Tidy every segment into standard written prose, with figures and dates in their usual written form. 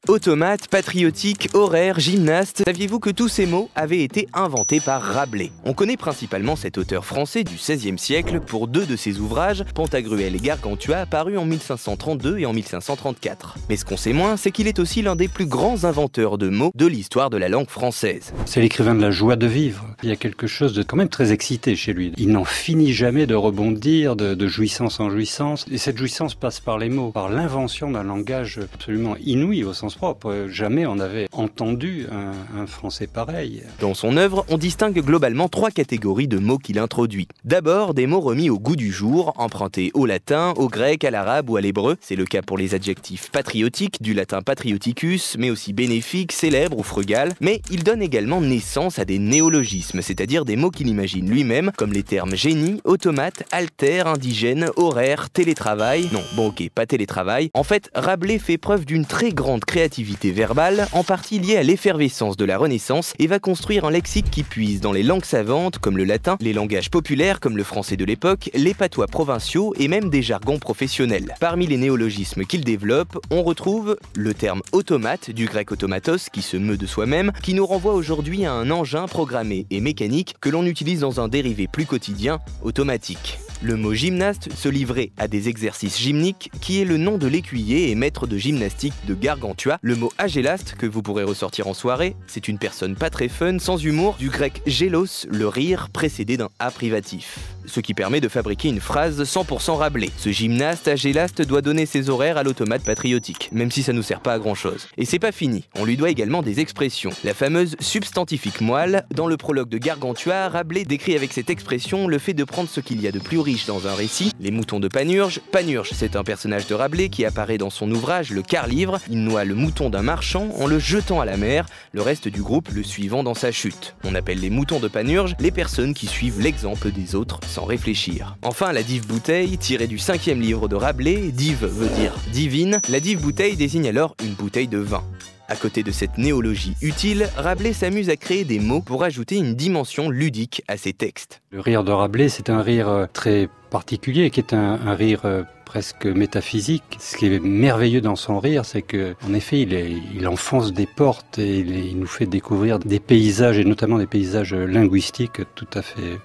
Automate, patriotique, horaire, gymnaste, saviez-vous que tous ces mots avaient été inventés par Rabelais? On connaît principalement cet auteur français du XVIe siècle pour deux de ses ouvrages, Pantagruel et Gargantua, parus en 1532 et en 1534. Mais ce qu'on sait moins, c'est qu'il est aussi l'un des plus grands inventeurs de mots de l'histoire de la langue française. C'est l'écrivain de la joie de vivre. Il y a quelque chose de quand même très excité chez lui. Il n'en finit jamais de rebondir, de jouissance en jouissance. Et cette jouissance passe par les mots, par l'invention d'un langage absolument inouï au sens propre. Jamais on n'avait entendu un français pareil. Dans son œuvre, on distingue globalement trois catégories de mots qu'il introduit. D'abord, des mots remis au goût du jour, empruntés au latin, au grec, à l'arabe ou à l'hébreu. C'est le cas pour les adjectifs patriotiques, du latin patrioticus, mais aussi bénéfique, célèbre ou frugal. Mais il donne également naissance à des néologismes, c'est-à-dire des mots qu'il imagine lui-même, comme les termes génie, automate, alter, indigène, horaire, télétravail. Non, bon ok, pas télétravail. En fait, Rabelais fait preuve d'une très grande créativité verbale, en partie liée à l'effervescence de la Renaissance, et va construire un lexique qui puise dans les langues savantes comme le latin, les langages populaires comme le français de l'époque, les patois provinciaux et même des jargons professionnels. Parmi les néologismes qu'il développe, on retrouve le terme automate, du grec automatos, qui se meut de soi-même, qui nous renvoie aujourd'hui à un engin programmé et mécanique que l'on utilise dans un dérivé plus quotidien, automatique. Le mot gymnaste se livrait à des exercices gymniques, qui est le nom de l'écuyer et maître de gymnastique de Gargantua. Le mot agélaste, que vous pourrez ressortir en soirée, c'est une personne pas très fun, sans humour, du grec gélos, le rire, précédé d'un A privatif. Ce qui permet de fabriquer une phrase 100% Rabelais. Ce gymnaste agélaste doit donner ses horaires à l'automate patriotique, même si ça nous sert pas à grand chose. Et c'est pas fini, on lui doit également des expressions. La fameuse substantifique moelle, dans le prologue de Gargantua, Rabelais décrit avec cette expression le fait de prendre ce qu'il y a de plus riche dans un récit, les moutons de Panurge. Panurge, c'est un personnage de Rabelais qui apparaît dans son ouvrage Le Quart-Livre. Il noie le mouton d'un marchand en le jetant à la mer, le reste du groupe le suivant dans sa chute. On appelle les moutons de Panurge les personnes qui suivent l'exemple des autres sans réfléchir. Enfin, la dive bouteille, tirée du 5e livre de Rabelais, dive veut dire divine, la dive bouteille désigne alors une bouteille de vin. À côté de cette néologie utile, Rabelais s'amuse à créer des mots pour ajouter une dimension ludique à ses textes. Le rire de Rabelais, c'est un rire très particulier, qui est un rire presque métaphysique. Ce qui est merveilleux dans son rire, c'est que, en effet, il enfonce des portes et il nous fait découvrir des paysages, et notamment des paysages linguistiques tout à fait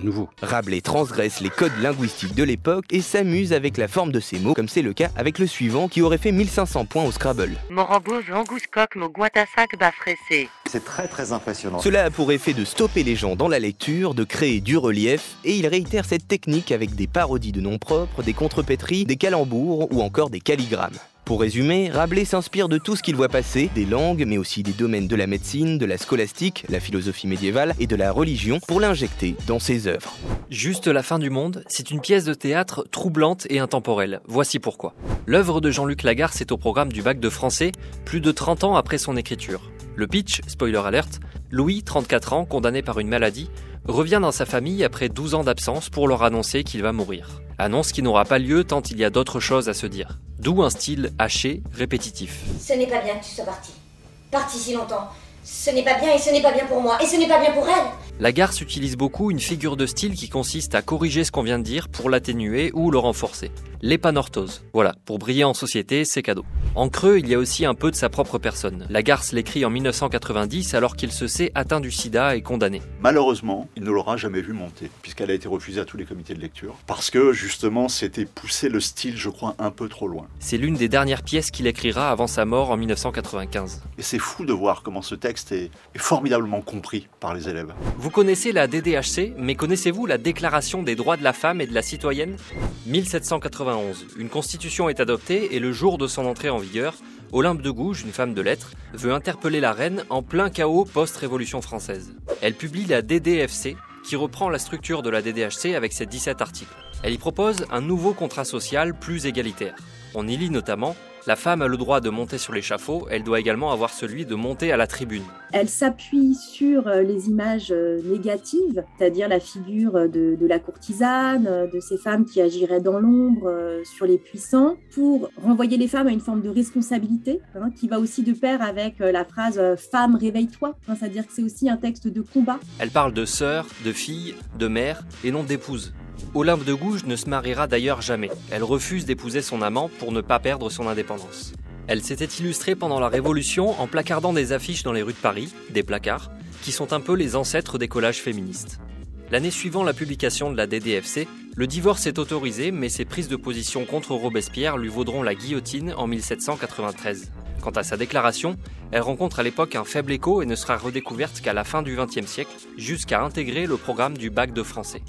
nouveau. Rabelais transgresse les codes linguistiques de l'époque et s'amuse avec la forme de ces mots, comme c'est le cas avec le suivant qui aurait fait 1500 points au Scrabble. Morambose, angouscoque, mo guintassac, bafressé. C'est très impressionnant. Cela a pour effet de stopper les gens dans la lecture, de créer du relief, et il réitère cette technique avec des parodies de noms propres, des contrepétries, des calembours ou encore des calligrammes. Pour résumer, Rabelais s'inspire de tout ce qu'il voit passer, des langues, mais aussi des domaines de la médecine, de la scolastique, la philosophie médiévale et de la religion pour l'injecter dans ses œuvres. Juste la fin du monde, c'est une pièce de théâtre troublante et intemporelle. Voici pourquoi. L'œuvre de Jean-Luc Lagarce est au programme du bac de français, plus de 30 ans après son écriture. Le pitch, spoiler alert, Louis, 34 ans, condamné par une maladie, revient dans sa famille après 12 ans d'absence pour leur annoncer qu'il va mourir. Annonce qui n'aura pas lieu tant il y a d'autres choses à se dire. D'où un style haché, répétitif. Ce n'est pas bien que tu sois parti. Parti si longtemps. Ce n'est pas bien et ce n'est pas bien pour moi et ce n'est pas bien pour elle. Lagarce utilise beaucoup une figure de style qui consiste à corriger ce qu'on vient de dire pour l'atténuer ou le renforcer. L'épanorthose. Voilà, pour briller en société, c'est cadeau. En creux, il y a aussi un peu de sa propre personne. Lagarce l'écrit en 1990 alors qu'il se sait atteint du sida et condamné. Malheureusement, il ne l'aura jamais vu monter, puisqu'elle a été refusée à tous les comités de lecture, parce que justement c'était pousser le style, je crois, un peu trop loin. C'est l'une des dernières pièces qu'il écrira avant sa mort en 1995. Et c'est fou de voir comment ce texte est formidablement compris par les élèves. Vous connaissez la DDHC, mais connaissez-vous la Déclaration des droits de la femme et de la citoyenne ? 1791, une constitution est adoptée et le jour de son entrée en vigueur, Olympe de Gouges, une femme de lettres, veut interpeller la reine en plein chaos post-révolution française. Elle publie la DDFC, qui reprend la structure de la DDHC avec ses 17 articles. Elle y propose un nouveau contrat social plus égalitaire. On y lit notamment « La femme a le droit de monter sur l'échafaud, elle doit également avoir celui de monter à la tribune ». Elle s'appuie sur les images négatives, c'est-à-dire la figure de la courtisane, de ces femmes qui agiraient dans l'ombre sur les puissants, pour renvoyer les femmes à une forme de responsabilité, qui va aussi de pair avec la phrase « Femme, réveille-toi », c'est-à-dire que c'est aussi un texte de combat. Elle parle de sœur, de fille, de mère et non d'épouse. Olympe de Gouges ne se mariera d'ailleurs jamais. Elle refuse d'épouser son amant pour ne pas perdre son indépendance. Elle s'était illustrée pendant la Révolution en placardant des affiches dans les rues de Paris, des placards, qui sont un peu les ancêtres des collages féministes. L'année suivant la publication de la DDFC, le divorce est autorisé, mais ses prises de position contre Robespierre lui vaudront la guillotine en 1793. Quant à sa déclaration, elle rencontre à l'époque un faible écho et ne sera redécouverte qu'à la fin du XXe siècle, jusqu'à intégrer le programme du bac de français.